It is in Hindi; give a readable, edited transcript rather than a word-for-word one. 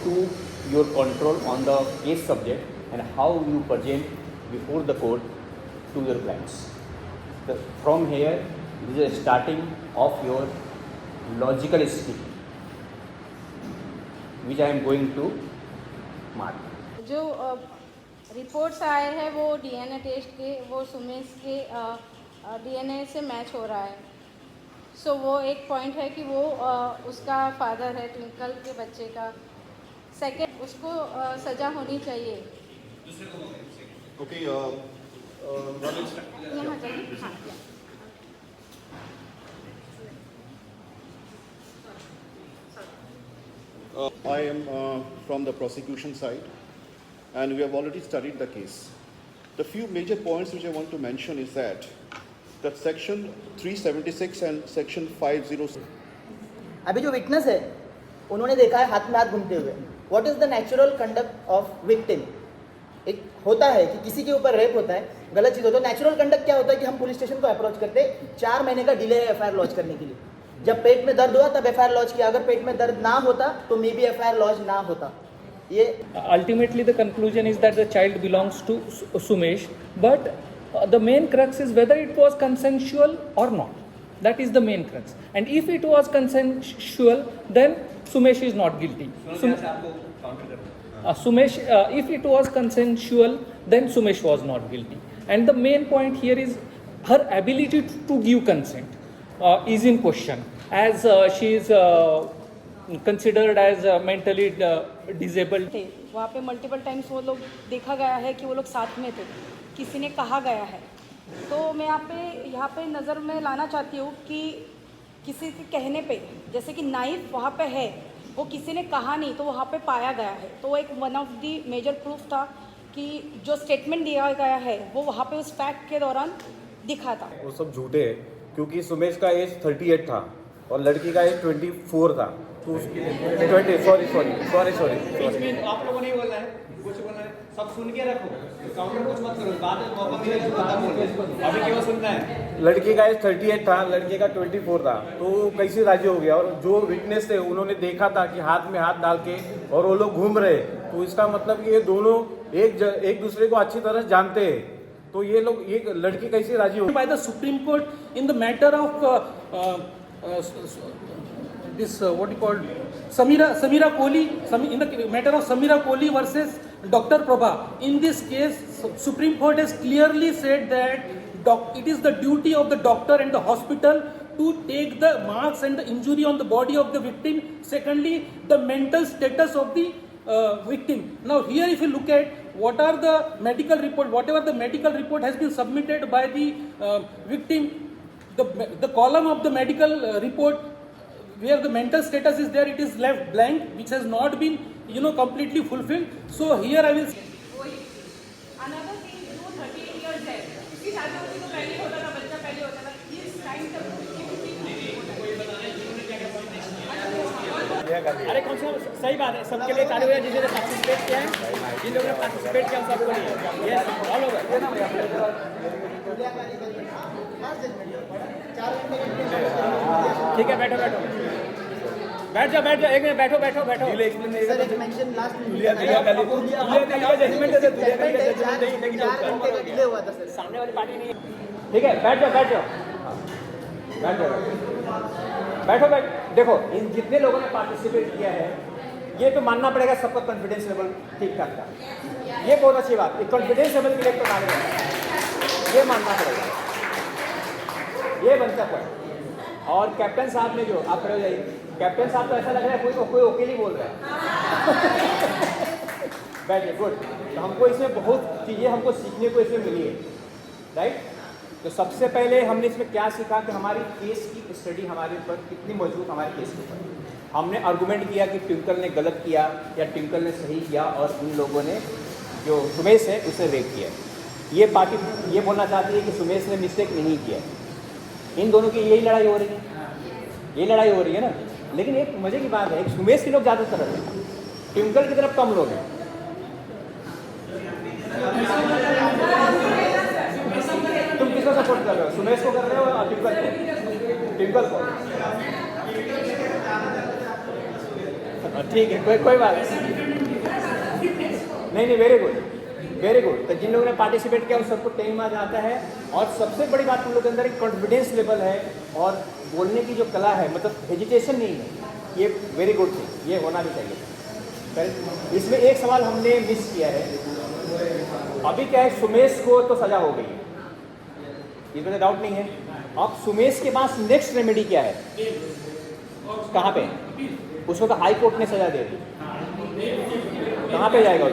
to your control on the case subject and how you present before the court to your clients. From here, this is a starting of your logical skill, which I am going to mark. जो रिपोर्ट्स आए हैं वो डीएनए टेस्ट के, वो सुमेश के डीएनए से मैच हो रहा है. सो वो एक पॉइंट है कि वो उसका फादर है ट्विंकल के बच्चे का. सेकंड, उसको सज़ा होनी चाहिए. ओके, यहाँ जाइए. हाँ, I am from the prosecution side, and we have already studied the case. The few major points which I want to mention is that section 376 and section 506. अभी जो विटनेस है उन्होंने देखा है हाथ में हाथ घूमते हुए. What is the natural conduct of victim? एक होता है कि किसी के ऊपर रेप होता है, गलत चीज़ होता है. नेचुरल कंडक्ट क्या होता है कि हम पुलिस स्टेशन को अप्रोच करते हैं, 4 महीने का डिले है एफआईआर लॉन्च करने के लिए. जब पेट में दर्द हुआ तब एफआईआर लॉन्च किया. अगर पेट में दर्द ना होता तो मे बी एफआईआर लॉन्च ना होता. ये ultimately the conclusion is that the child belongs to Sumesh, but the main crux is whether it was consensual or not. That is the main crux, and if it was consensual, then Sumesh is not guilty. Sumesh, if it was consensual, then Sumesh was not guilty. And the main point here is her ability to give consent is in question, as she is considered as mentally disabled. थे वहाँ पे मल्टीपल टाइम्स वो लोग देखा गया है कि वो लोग साथ में थे, किसी ने कहा गया है. तो मैं यहाँ पे नज़र में लाना चाहती हूँ कि किसी के कहने पे, जैसे कि नाइफ वहाँ पे है, वो किसी ने कहा नहीं तो वहाँ पे पाया गया है. तो एक one of the major proof था कि जो स्टेटमेंट दिया गया है वो वहाँ पे उस फैक्ट के दौरान दिखा था. वो सब झूठे है, क्योंकि सुमेश का एज 38 था और लड़की का एज 24 था. तो सॉरी आप लोगों ने बोलना है, कुछ बोलना है, सब सुन के रखो, काउंटर कुछ मत करो. बाद में मौका मिले तो तब बोलो. अभी क्यों सुनना है? लड़की का एज 38 था, लड़के का 24 था. तो कैसे राजी हो गया? और जो विटनेस थे उन्होंने देखा था कि हाथ में हाथ डाल के और वो लोग घूम रहे. तो इसका मतलब कि ये दोनों एक दूसरे को अच्छी तरह जानते हैं. तो ये लोग, ये लड़की कैसे राजी हो? By the Supreme Court in the matter of this what you call Samira Kohli, in the matter of Samira Kohli versus Dr. Prabha. In this case, Supreme Court has clearly said that it is the duty of the doctor and the hospital to take the marks and the injury on the body of the victim. Secondly, the mental status of the victim. Now here if you look at what are the medical report, whatever the medical report has been submitted by the victim, the column of the medical report where the mental status is there, it is left blank, which has not been completely fulfilled. So here I will another thing, जो 38 इयर्स है, इसकी शादी होती तो पहले होता था, बच्चा पहले होता था. इस टाइम तक अरे कौन सा सही बात है, सबके लिए चालू है. जिन्होंने पार्टिसिपेट किया है, जिन लोगों ने पार्टिसिपेट किया सबको नहीं. Yes, all over. ठीक है, बैठो बैठ जाओ, एक मिनट बैठो. सर एक मेंशन लास्ट में डिले हुआ था सर. सामने वाली पार्टी नहीं है. ठीक है, बैठ जाओ. बैठो. देखो, इन जितने लोगों ने पार्टिसिपेट किया है, ये तो मानना पड़ेगा सबका कॉन्फिडेंस लेवल ठीक ठाक था. ये बहुत अच्छी बात. कॉन्फिडेंस लेवल के लिए तो मानेगा, ये मानना पड़ेगा, ये बनता है. और कैप्टन साहब ने जो आप खड़े हो जाइए, कैप्टन साहब तो ऐसा लग रहा है कोई ओके नहीं बोल रहा है. बैठिए, गुड. तो हमको इसमें बहुत चीज़ें हमको सीखने को इसमें मिली है, राइट. तो सबसे पहले हमने इसमें क्या सीखा कि हमारी केस की स्टडी हमारे ऊपर कितनी मजबूत, हमारे केस के ऊपर. हमने आर्गूमेंट किया कि ट्विंकल ने गलत किया या ट्विंकल ने सही किया और उन लोगों ने जो सुमेश है उसे रेप किया. ये पार्टी ये बोलना चाहती है कि सुमेश ने मिस्टेक नहीं किया. इन दोनों की यही लड़ाई हो रही है, ना. लेकिन एक मजे की बात है, एक सुमेश के लोग ज़्यादातर है, ट्विंकल की तरफ कम लोग हैं. तुम किसको सपोर्ट कर रहे हो? सुमेश को कर रहे हो या ट्विंकल को? ठीक है, कोई बात नहीं. नहीं नहीं, वेरी गुड वेरी गुड। तो जिन लोगों ने पार्टिसिपेट किया उन सबको 10 मार्क्स आता है। और सबसे बड़ी बात उन लोगों के अंदर एक कॉन्फिडेंस लेवल है और बोलने की जो कला है, मतलब हेजिटेशन नहीं है, ये वेरी गुड थिंग, ये होना भी चाहिए। करेक्ट। इसमें एक सवाल हमने मिस किया है। अभी क्या है, सुमेश को तो सजा हो गई है, इसमें तो डाउट नहीं है। अब सुमेश के पास नेक्स्ट रेमेडी क्या है, कहाँ पे? उसको तो हाई कोर्ट ने सजा दे दी, कहाँ पे जाएगा वो?